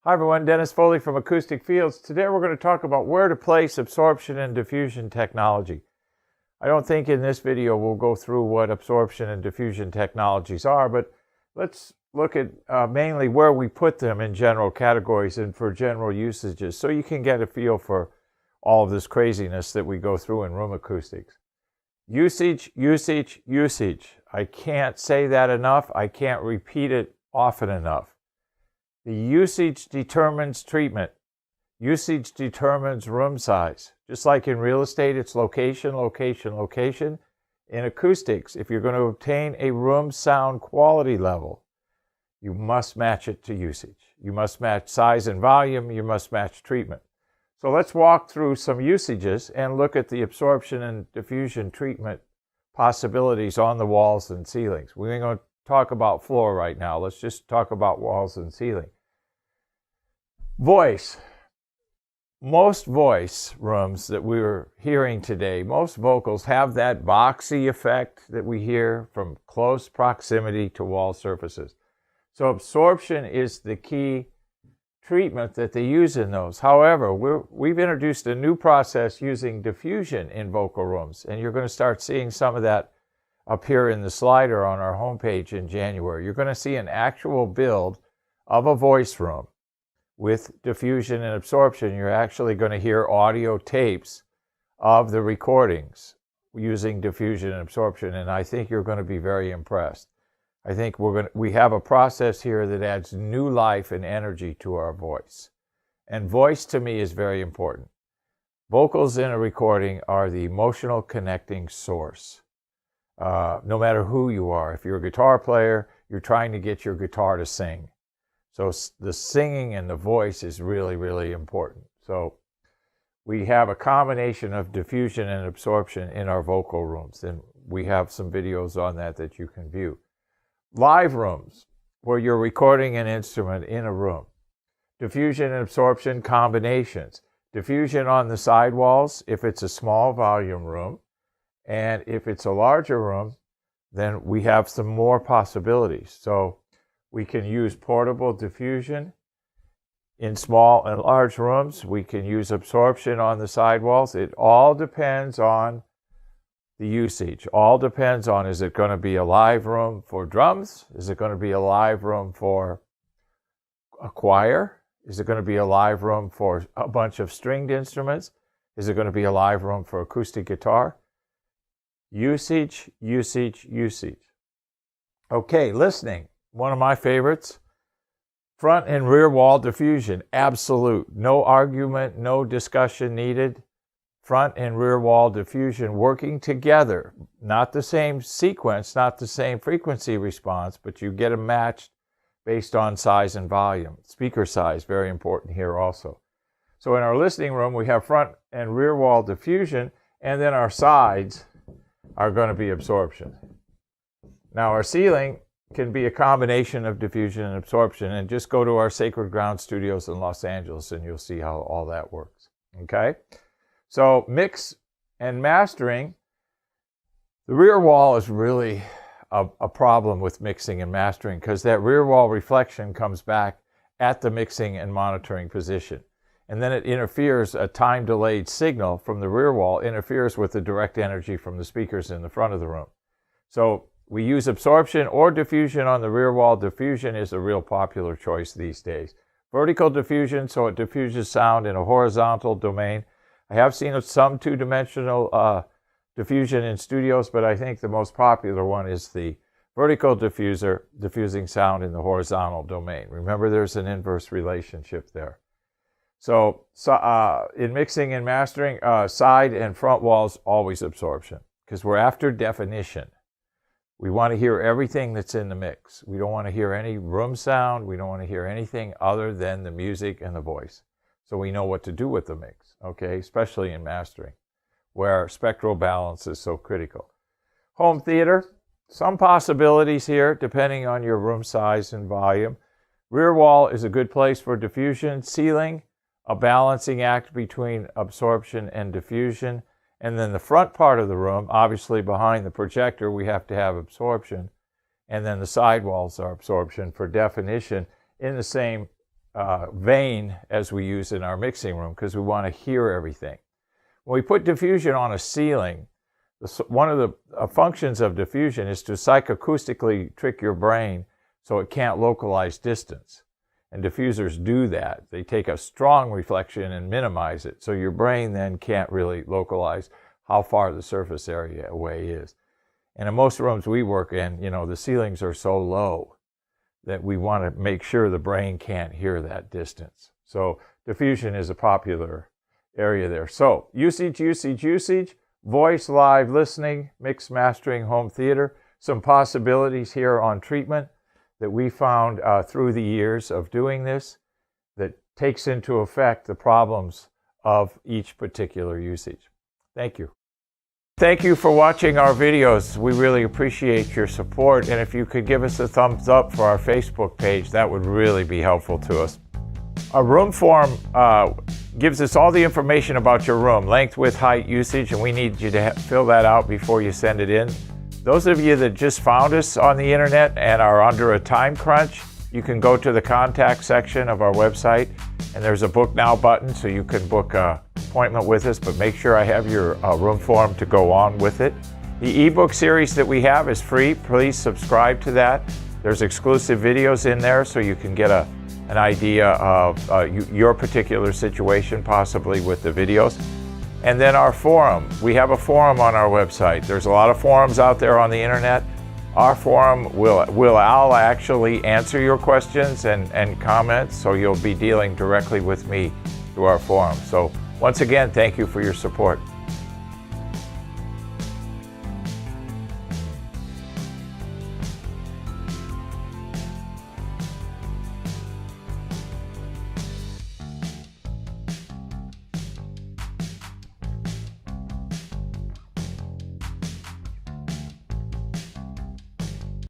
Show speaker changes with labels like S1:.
S1: Hi everyone, Dennis Foley from AcousticFields. Today we're going to talk about where to place absorption and diffusion technology. I don't think in this video we'll go through what absorption and diffusion technologies are, but let's look at mainly where we put them in general categories and for general usages so you can get a feel for all of this craziness that we go through in room acoustics. Usage, usage, usage. I can't say that enough. I can't repeat it often enough. The usage determines treatment. Usage determines room size. Just like in real estate, it's location, location, location. In acoustics, if you're going to obtain a room sound quality level, you must match it to usage. You must match size and volume. You must match treatment. So let's walk through some usages and look at the absorption and diffusion treatment possibilities on the walls and ceilings. We ain't going to talk about floor right now. Let's just talk about walls and ceiling. Voice. Most voice rooms that we were hearing today, most vocals have that boxy effect that we hear from close proximity to wall surfaces. So absorption is the key treatment that they use in those. However, we've introduced a new process using diffusion in vocal rooms, and you're going to start seeing some of that up here in the slider on our homepage in January. You're going to see an actual build of a voice room. With diffusion and absorption, you're actually going to hear audio tapes of the recordings using diffusion and absorption, and I think you're going to be very impressed. I think we have a process here that adds new life and energy to our voice. And voice to me is very important. Vocals in a recording are the emotional connecting source. No matter who you are, if you're a guitar player, you're trying to get your guitar to sing. So the singing and the voice is really, really important. So we have a combination of diffusion and absorption in our vocal rooms, and we have some videos on that you can view. Live rooms, where you're recording an instrument in a room. Diffusion and absorption combinations. Diffusion on the sidewalls if it's a small volume room, and if it's a larger room, then we have some more possibilities. So we can use portable diffusion in small and large rooms. We can use absorption on the sidewalls. It all depends on the usage. All depends on, is it going to be a live room for drums? Is it going to be a live room for a choir? Is it going to be a live room for a bunch of stringed instruments? Is it going to be a live room for acoustic guitar? Usage, usage, usage. Okay, listening. One of my favorites, front and rear wall diffusion, absolute. No argument, no discussion needed. Front and rear wall diffusion working together. Not the same sequence, not the same frequency response, but you get them matched based on size and volume. Speaker size, very important here also. So in our listening room, we have front and rear wall diffusion, and then our sides are going to be absorption. Now our ceiling can be a combination of diffusion and absorption, and just go to our Sacred Ground studios in Los Angeles and you'll see how all that works. Okay? So mix and mastering. The rear wall is really a problem with mixing and mastering because that rear wall reflection comes back at the mixing and monitoring position. And then it interferes, a time-delayed signal from the rear wall interferes with the direct energy from the speakers in the front of the room. So we use absorption or diffusion on the rear wall. Diffusion is a real popular choice these days. Vertical diffusion, so it diffuses sound in a horizontal domain. I have seen some two-dimensional diffusion in studios, but I think the most popular one is the vertical diffuser, diffusing sound in the horizontal domain. Remember, there's an inverse relationship there. So in mixing and mastering, side and front walls, always absorption, because we're after definition. We want to hear everything that's in the mix. We don't want to hear any room sound. We don't want to hear anything other than the music and the voice. So we know what to do with the mix, okay? Especially in mastering, where spectral balance is so critical. Home theater, some possibilities here depending on your room size and volume. Rear wall is a good place for diffusion. Ceiling, a balancing act between absorption and diffusion. And then the front part of the room, obviously behind the projector, we have to have absorption. And then the sidewalls are absorption for definition in the same vein as we use in our mixing room because we want to hear everything. When we put diffusion on a ceiling, one of the functions of diffusion is to psychoacoustically trick your brain so it can't localize distance. And diffusers do that. They take a strong reflection and minimize it, so your brain then can't really localize how far the surface area away is. And in most rooms we work in, the ceilings are so low that we want to make sure the brain can't hear that distance. So diffusion is a popular area there. So usage, voice, live listening, mix, mastering, home theater, some possibilities here on treatment that we found through the years of doing this that takes into effect the problems of each particular usage. Thank you. Thank you for watching our videos. We really appreciate your support, and if you could give us a thumbs up for our Facebook page, that would really be helpful to us. Our room form gives us all the information about your room, length, width, height, usage, and we need you to fill that out before you send it in. Those of you that just found us on the internet and are under a time crunch, you can go to the contact section of our website, and there's a book now button so you can book an appointment with us, but make sure I have your room form to go on with it. The ebook series that we have is free. Please subscribe to that. There's exclusive videos in there so you can get an idea of your particular situation, possibly with the videos. And then our forum. We have a forum on our website. There's a lot of forums out there on the internet. Our forum I'll actually answer your questions and comments, so you'll be dealing directly with me through our forum. So once again, thank you for your support.